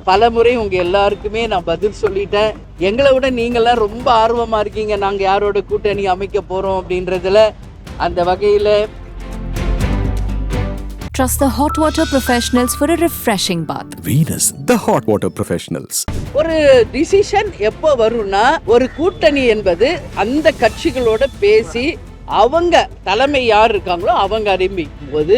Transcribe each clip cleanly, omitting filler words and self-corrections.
பலமுறை உங்கள் எல்லாருக்குமே நான் பதில் சொல்லிட்டேன். எங்களை விட நீங்கள்லாம் ரொம்ப ஆர்வமாக இருக்கீங்க நாங்கள் யாரோட கூட்டணி அமைக்க போகிறோம் அப்படின்றதுல. அந்த வகையில் Trust the hot water professionals for a refreshing bath. Venus, the hot water professionals. ஒரு டிசிஷன் எப்போ வரும்னா, ஒரு கூட்டணி என்பது அந்த கட்சிகளோட பேசி அவங்க தலைமை யார் இருக்காங்களோ அவங்க அறிவிக்கும் போது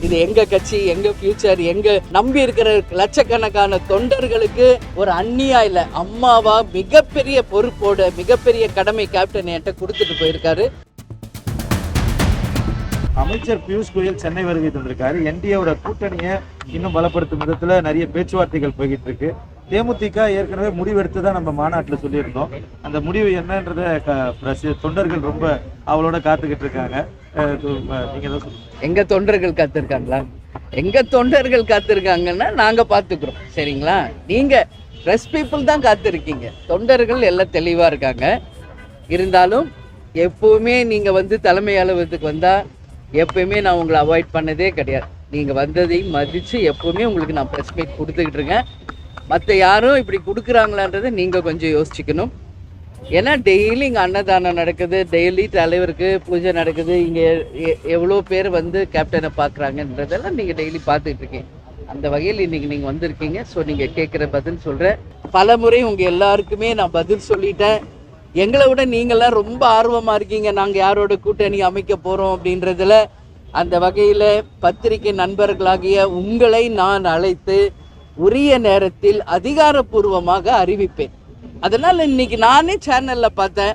இது எங்க கட்சி, எங்க ஃபியூச்சர், எங்க நம்பி இருக்கிற லட்சக்கணக்கான தொண்டர்களுக்கு ஒரு அந்நியா இல்ல அம்மாவா மிகப்பெரிய பொறுப்போட மிகப்பெரிய கடமை கேப்டன் என்கிட்ட கொடுத்துட்டு போயிருக்காரு. அமைச்சர் பியூஷ் கோயல் சென்னை வருகை தந்திருக்காரு. என்டிஏவோட கூட்டணியை இன்னும் பலப்படுத்தும் விதத்துல நிறைய பேச்சுவார்த்தைகள் போய்கிட்டு இருக்கு. தேமுதிக ஏற்கனவே முடிவெடுத்து தான் நம்ம மாநாட்டில் சொல்லியிருந்தோம். அந்த முடிவு என்னன்றத தொண்டர்கள் ரொம்ப அவளோட காத்துக்கிட்டு இருக்காங்க. நீங்க தான் சொல்லுங்க. எங்க தொண்டர்கள் காத்திருக்காங்களா? எங்க தொண்டர்கள் காத்திருக்காங்கன்னா நாங்க பாத்துக்கிறோம், சரிங்களா? நீங்க ப்ரெஸ் பீப்புள் தான் காத்திருக்கீங்க. தொண்டர்கள் எல்லாம் தெளிவா இருக்காங்க. இருந்தாலும் எப்பவுமே நீங்க வந்து தலைமை அலுவலகத்துக்கு வந்தா எப்பவுமே நான் உங்களை அவாய்ட் பண்ணதே கிடையாது. நீங்கள் வந்ததையும் மதித்து எப்போவுமே உங்களுக்கு நான் ப்ரெஸ் மீட் கொடுத்துக்கிட்டு இருக்கேன். மற்ற யாரும் இப்படி கொடுக்குறாங்களான்றதை நீங்கள் கொஞ்சம் யோசிச்சுக்கணும். ஏன்னா டெய்லி இங்கே அன்னதானம் நடக்குது, டெய்லி தலைவருக்கு பூஜை நடக்குது, இங்கே எவ்வளோ பேர் வந்து கேப்டனை பார்க்குறாங்கன்றதெல்லாம் நீங்கள் டெய்லி பார்த்துக்கிட்டு இருக்கீங்க. அந்த வகையில் இன்றைக்கி நீங்கள் வந்திருக்கீங்க. ஸோ நீங்கள் கேட்குற பதில் சொல்கிறேன். பல முறை உங்கள் எல்லாருக்குமே நான் பதில் சொல்லிட்டேன். எங்களை விட நீங்கள்லாம் ரொம்ப ஆர்வமாக இருக்கீங்க நாங்கள் யாரோட கூட்டணி அமைக்க போகிறோம் அப்படின்றதுல. அந்த வகையில் பத்திரிகை நண்பர்களாகிய உங்களை நான் அழைத்து உரிய நேரத்தில் அதிகாரப்பூர்வமாக அறிவிப்பேன். அதனால் இன்னைக்கு நானே சேனலில் பார்த்தேன்,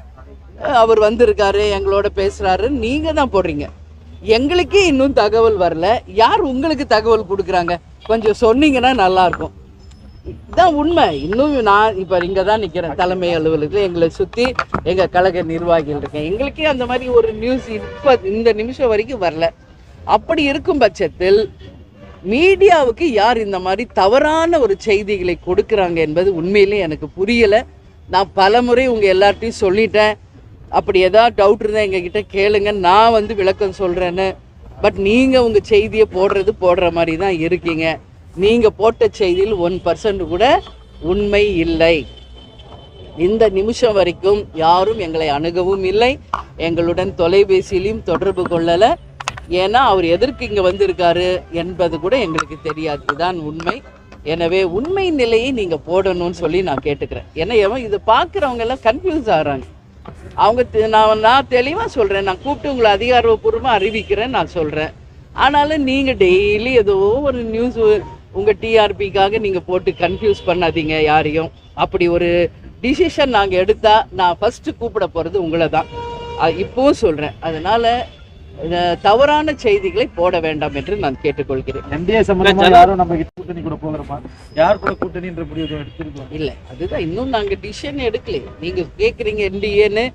அவர் வந்திருக்காரு எங்களோட பேசுகிறாரு, நீங்கள் தான் போடுறீங்க. எங்களுக்கே இன்னும் தகவல் வரல. யார் உங்களுக்கு தகவல் கொடுக்குறாங்க? கொஞ்சம் சொன்னீங்கன்னா நல்லாயிருக்கும். இதுதான் உண்மை. இன்னும் நான் இப்போ இங்கே தான் நிற்கிறேன் தலைமை அலுவலகத்தில். எங்களை சுற்றி எங்கள் கழக நிர்வாகிகள் இருக்கேன். எங்களுக்கே அந்த மாதிரி ஒரு நியூஸ் இப்போ இந்த நிமிஷம் வரைக்கும் வரல. அப்படி இருக்கும் பட்சத்தில் மீடியாவுக்கு யார் இந்த மாதிரி தவறான ஒரு செய்திகளை கொடுக்குறாங்க என்பது உண்மையிலே எனக்கு புரியலை. நான் பல முறை உங்கள் எல்லார்ட்டையும் சொல்லிட்டேன். அப்படி ஏதாவது டவுட் இருந்தால் எங்ககிட்ட கேளுங்க, நான் வந்து விளக்கம் சொல்கிறேன்னு. பட் நீங்கள் உங்கள் செய்தியை போடுற மாதிரி தான் இருக்கீங்க. நீங்கள் போட்ட செய்தியில் 1% கூட உண்மை இல்லை. இந்த நிமிஷம் வரைக்கும் யாரும் எங்களை அணுகவும் இல்லை, எங்களுடன் தொலைபேசியிலையும் தொடர்பு கொள்ளலை. ஏன்னா அவர் எதற்கு இங்கே வந்திருக்காரு என்பது கூட எங்களுக்கு தெரியாது. இதுதான் உண்மை. எனவே உண்மை நிலையை நீங்கள் போடணும்னு சொல்லி நான் கேட்டுக்கிறேன். ஏன்னா இதை பார்க்குறவங்க எல்லாம் கன்ஃபியூஸ் ஆகிறாங்க. அவங்க நான் தெளிவாக சொல்கிறேன், நான் கூப்பிட்டு உங்களை அதிகாரப்பூர்வமாக அறிவிக்கிறேன் நான் சொல்கிறேன். ஆனாலும் நீங்கள் டெய்லி ஏதோ ஒரு நியூஸ் உங்கள் டிஆர்பிக்காக நீங்கள் போட்டு கன்ஃபியூஸ் பண்ணாதீங்க யாரையும். அப்படி ஒரு டிசிஷன் நாங்கள் எடுத்தால் நான் ஃபஸ்ட்டு கூப்பிட போகிறது உங்களை தான். இப்போவும் சொல்கிறேன். அதனால் தவறான செய்திகளை போட வேண்டாம் என்று நான் கேட்டுக்கொள்கிறேன். என்டிஏ சம்பந்தமா யாரும் நம்ம கூட்டணி கூட போகிறோமா? யார் கூட கூட்டணின்ற முடிவு எடுத்துருக்கோம்? இல்லை, அதுதான் இன்னும் நாங்கள் டிசிஷன் எடுக்கல. நீங்கள் கேட்குறீங்க என்டிஏன்னு.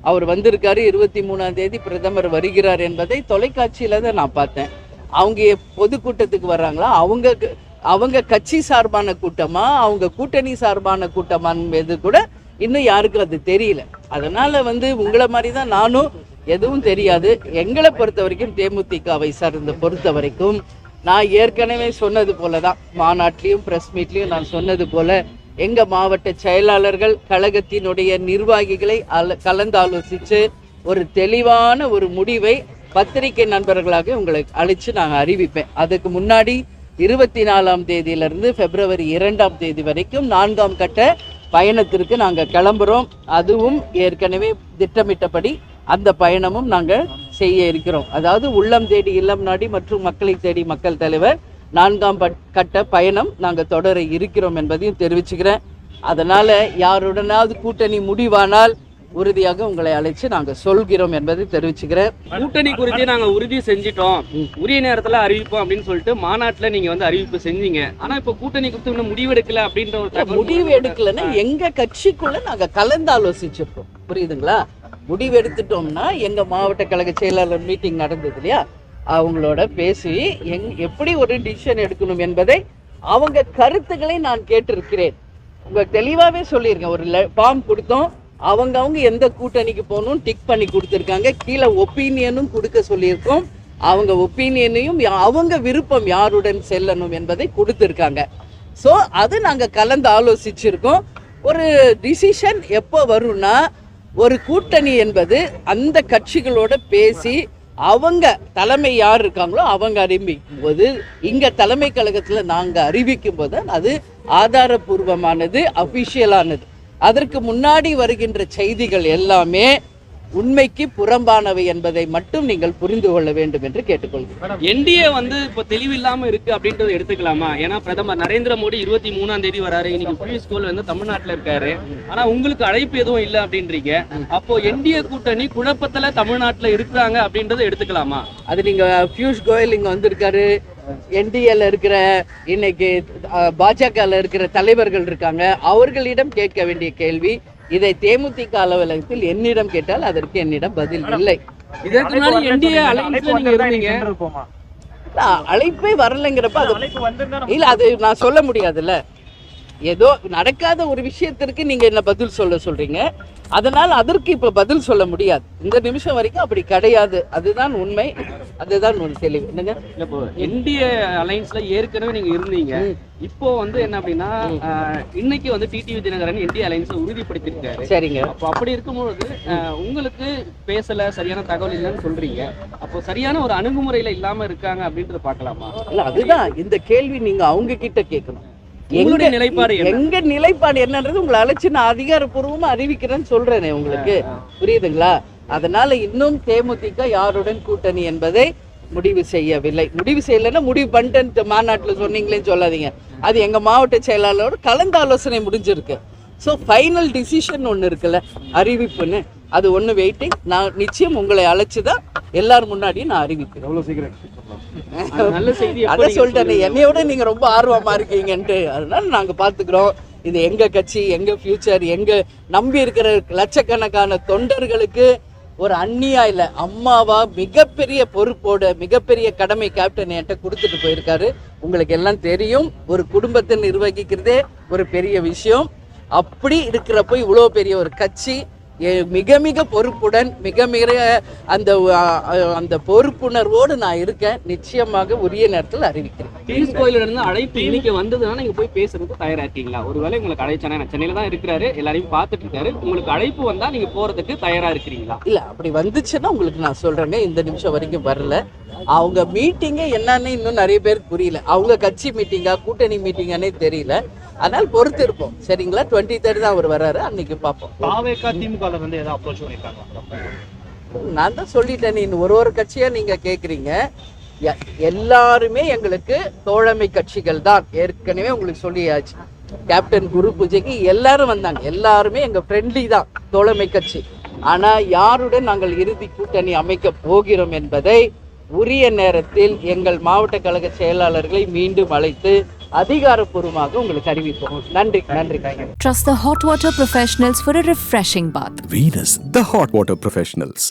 அவர் வந்திருக்காரு, 23ஆம் தேதி பிரதமர் வருகிறார் என்பதை தொலைக்காட்சியில் தான் நான் பார்த்தேன். அவங்க பொதுக்கூட்டத்துக்கு வர்றாங்களா, அவங்க கட்சி சார்பான கூட்டமா, அவங்க கூட்டணி சார்பான கூட்டமானது கூட இன்னும் யாருக்கும் அது தெரியல. அதனால வந்து உங்களை மாதிரி தான் நானும் எதுவும் தெரியாது. எங்களை பொறுத்த வரைக்கும் தேமுதிகவை சார்ந்த பொறுத்த வரைக்கும் நான் ஏற்கனவே சொன்னது போல தான், மாநாட்டிலையும் ப்ரெஸ் மீட்லேயும் நான் சொன்னது போல, எங்கள் மாவட்ட செயலாளர்கள் கழகத்தினுடைய நிர்வாகிகளை கலந்தாலோசித்து ஒரு தெளிவான ஒரு முடிவை பத்திரிகை நண்பர்களாக உங்களை அழைச்சு நாங்கள் அறிவிப்பேன். அதுக்கு முன்னாடி 24ஆம் தேதியிலிருந்து பிப்ரவரி 2ஆம் தேதி வரைக்கும் 4ஆம் கட்ட பயணத்திற்கு நாங்கள் கிளம்புறோம். அதுவும் ஏற்கனவே திட்டமிட்டபடி அந்த பயணமும் நாங்கள் செய்ய இருக்கிறோம். அதாவது உள்ளம் தேடி இல்லம் நாடி மற்றும் மக்களை தேடி மக்கள் தலைவர் 4ஆம் கட்ட பயணம் நாங்கள் தொடர இருக்கிறோம் என்பதையும் தெரிவிச்சுக்கிறேன். அதனால் யாருடனாவது கூட்டணி முடிவானால் உறுதியாக உங்களை அழைச்சு நாங்க சொல்கிறோம் என்பதை தெரிவிச்சுக்கிறேன். கூட்டணி குறித்து நாங்க உறுதி செஞ்சிட்டோம், உரிய நேரத்துல அறிவிப்போம் அப்படின்னு சொல்லிட்டு மாநாட்டுல நீங்க வந்து அறிவிப்பு செஞ்சீங்க. ஆனா இப்ப கூட்டணி குறித்து இன்னும் முடிவு எடுக்கல அப்படின்ற ஒரு முடிவு எடுக்கலன்னா எங்க கட்சிக்குள்ள நாங்க கலந்து ஆலோசிச்சிருக்கோம். புரியுதுங்களா? முடிவு எடுத்துட்டோம்னா எங்க மாவட்ட கழக செயலாளர் மீட்டிங் நடந்தது இல்லையா, அவங்களோட பேசி எப்படி ஒரு டிசிஷன் எடுக்கணும் என்பதை அவங்க கருத்துக்களை நான் கேட்டிருக்கிறேன். உங்களுக்கு தெளிவாகவே சொல்லியிருக்கேன். ஒரு ஃபார்ம் கொடுத்தோம், அவங்க எந்த கூட்டணிக்கு போகணும் டிக் பண்ணி கொடுத்துருக்காங்க. கீழே ஒப்பீனியனும் கொடுக்க சொல்லியிருக்கோம். அவங்க ஒப்பீனியனையும் அவங்க விருப்பம் யாருடன் செல்லணும் என்பதை கொடுத்துருக்காங்க. ஸோ அது நாங்கள் கலந்து ஆலோசிச்சிருக்கோம். ஒரு டிசிஷன் எப்போ வரும்னா, ஒரு கூட்டணி என்பது அந்த கட்சிகளோட பேசி அவங்க தலைமை யார் இருக்காங்களோ அவங்க அறிவிக்கும் போது, இங்கே தலைமை கழகத்தில் நாங்கள் அறிவிக்கும் போது அது ஆதாரபூர்வமானது, அஃபிஷியலானது. அதற்கு முன்னாடி வருகின்ற செய்திகள் எல்லாமே உண்மைக்கு புறம்பானவை என்பதை மட்டும் நீங்கள் புரிந்து கொள்ள வேண்டும் என்று கேட்டுக்கொள்கிறேன். என்டிஏ வந்து இப்போ தெளிவில்லாம இருக்கு அப்படின்றத எடுத்துக்கலாமா? ஏன்னா பிரதமர் நரேந்திர மோடி 23ஆம் தேதி வராரு, இன்னைக்கு பியூஷ் கோயல் வந்து தமிழ்நாட்டுல இருக்காரு, ஆனா உங்களுக்கு அழைப்பு எதுவும் இல்லை அப்படின்றீங்க. அப்போ என்டிஏ கூட்டணி குழப்பத்துல தமிழ்நாட்டுல இருக்கிறாங்க அப்படின்றத எடுத்துக்கலாமா? அது நீங்க பியூஷ் கோயல் இங்க வந்திருக்காரு, என்டிஏல இருக்கிற இன்னைக்கு பாஜகல இருக்கிற தலைவர்கள் இருக்காங்க, அவர்களிடம் கேட்க வேண்டிய கேள்வி. இதை தேமுதிக அலுவலகத்தில் என்னிடம் கேட்டால் அதற்கு என்னிடம் பதில் இல்லை. இதற்கு முன்னாடி என்டிஏ அலைன்ஸ்ல நீங்க இருந்தீங்க. அழைப்பே வரலைங்கிறப்ப இல்ல, அது நான் சொல்ல முடியாதுல்ல. ஏதோ நடக்காத ஒரு விஷயத்திற்கு நீங்க என்ன பதில் சொல்றீங்க, அதனால் அதற்கு இப்ப பதில் சொல்ல முடியாது. இந்த நிமிஷம் வரைக்கும் அப்படி கிடையாது. அதுதான் உண்மை, அதுதான் ஒரு தெளிவு. என்னங்க, என்டிஏ அலைன்ஸ்ல ஏற்கனவே நீங்க இருந்தீங்க. இப்போ வந்து என்ன அப்படின்னா, இன்னைக்கு வந்து டிடிவி தினகரன் என்டிஏ அலைன்ஸ்ல உறுதிப்படுத்திருக்காரு. சரிங்க. அப்போ அப்படி இருக்கும்போது உங்களுக்கு பேசல, சரியான தகவல் இல்லைன்னு சொல்றீங்க. அப்போ சரியான ஒரு அணுகுமுறையில இல்லாம இருக்காங்க அப்படின்றத பார்க்கலாமா? இல்ல, அதுதான் இந்த கேள்வி நீங்க அவங்க கிட்ட கேட்கணும். எங்க நிலைப்பாடு எங்க நிலைப்பாடு என்னன்றது உங்களை அழைச்சு நான் அதிகாரப்பூர்வமா அறிவிக்கிறேன்னு சொல்றேனே உங்களுக்கு, புரியுதுங்களா? அதனால இன்னும் தேமுதிக யாருடன் கூட்டணி என்பதை முடிவு செய்யவில்லை. முடிவு செய்யலைன்னா முடிவு பண்ணிட்டு மாநாட்டுல சொன்னீங்களேன்னு சொல்லாதீங்க. அது எங்க மாவட்ட செயலாளரோட கலந்து ஆலோசனை முடிஞ்சிருக்கு. ஸோ ஃபைனல் டிசிஷன் ஒன்று இருக்குல்ல, அறிவிப்புன்னு, அது ஒன்று வெயிட்டிங். நான் நிச்சயம் உங்களை அழைச்சு தான் எல்லாரும் முன்னாடியும் நான் அறிவிக்கிறேன். எவ்வளவு சீக்கிரம் நல்ல செய்தி. அதை சொல்லிட்டேன், என்னையோட நீங்க ரொம்ப ஆர்வமா இருக்கீங்கன்ட்டு. அதனால நாங்க பாத்துக்கிறோம். இது எங்க கட்சி, எங்க ஃபியூச்சர், எங்க நம்பி இருக்கிற லட்சக்கணக்கான தொண்டர்களுக்கு ஒரு அந்நியா இல்ல, அம்மாவா மிகப்பெரிய பொறுப்போட மிகப்பெரிய கடமை கேப்டன் என்கிட்ட கொடுத்துட்டு போயிருக்காரு. உங்களுக்கு எல்லாம் தெரியும், ஒரு குடும்பத்தை நிர்வகிக்கிறதே ஒரு பெரிய விஷயம். அப்படி இருக்கிறப்போ இவ்வளோ பெரிய ஒரு கட்சி மிக மிக பொறுப்புடன் மிக மிக அந்த பொறுப்புணர்வோடு நான் இருக்கேன். நிச்சயமாக உரிய நேரத்தில் அறிவிக்கிறேன். பியூஷ் கோயலோட இருந்து அழைப்பு இன்னைக்கு வந்ததுன்னா நீங்க போய் பேசுறதுக்கு தயாரா இருக்கீங்களா? ஒருவேளை உங்களுக்கு அழைச்சானே, சென்னையில தான் இருக்கிறாரு, எல்லாரையும் பார்த்துட்டு இருக்காரு, உங்களுக்கு அழைப்பு வந்தா நீங்க போறதுக்கு தயாரா இருக்கிறீங்களா? இல்ல, அப்படி வந்துச்சுன்னா உங்களுக்கு நான் சொல்றேங்க. இந்த நிமிஷம் வரைக்கும் வரல. அவங்க மீட்டிங்கே என்னன்னு இன்னும் நிறைய பேருக்கு புரியல. அவங்க கட்சி மீட்டிங்கா கூட்டணி மீட்டிங்கானே தெரியல. அதனால பொறுத்து இருப்போம். சரிங்களா? 23rd தான் அவர் வர்றாரு, அன்னைக்கு பார்ப்போம். நான் தான் சொல்லிட்டேன், நீ ஒரு கட்சியா நீங்க கேக்குறீங்க. எல்லாருமே எங்களுக்கு தோழமை கட்சிகள் தான். ஏற்கனவே உங்களுக்கு சொல்லியாச்சு. கேப்டன் குரு பூஜைக்கு எல்லாரும் வந்தாங்க, எல்லாருமே எங்க ஃப்ரெண்ட்லி தான், தோழமை கட்சி. ஆனா யாருடன் நாங்கள் இறுதி கூட்டணி அமைக்க போகிறோம் என்பதை உரிய நேரத்தில் எங்கள் மாவட்ட கழக செயலாளர்களை மீண்டும் அழைத்து அதிகாரப்பூர்வமாக உங்களுக்கு அறிவிப்போம். நன்றி. Trust the hot water professionals for a refreshing bath. Venus, the hot water professionals.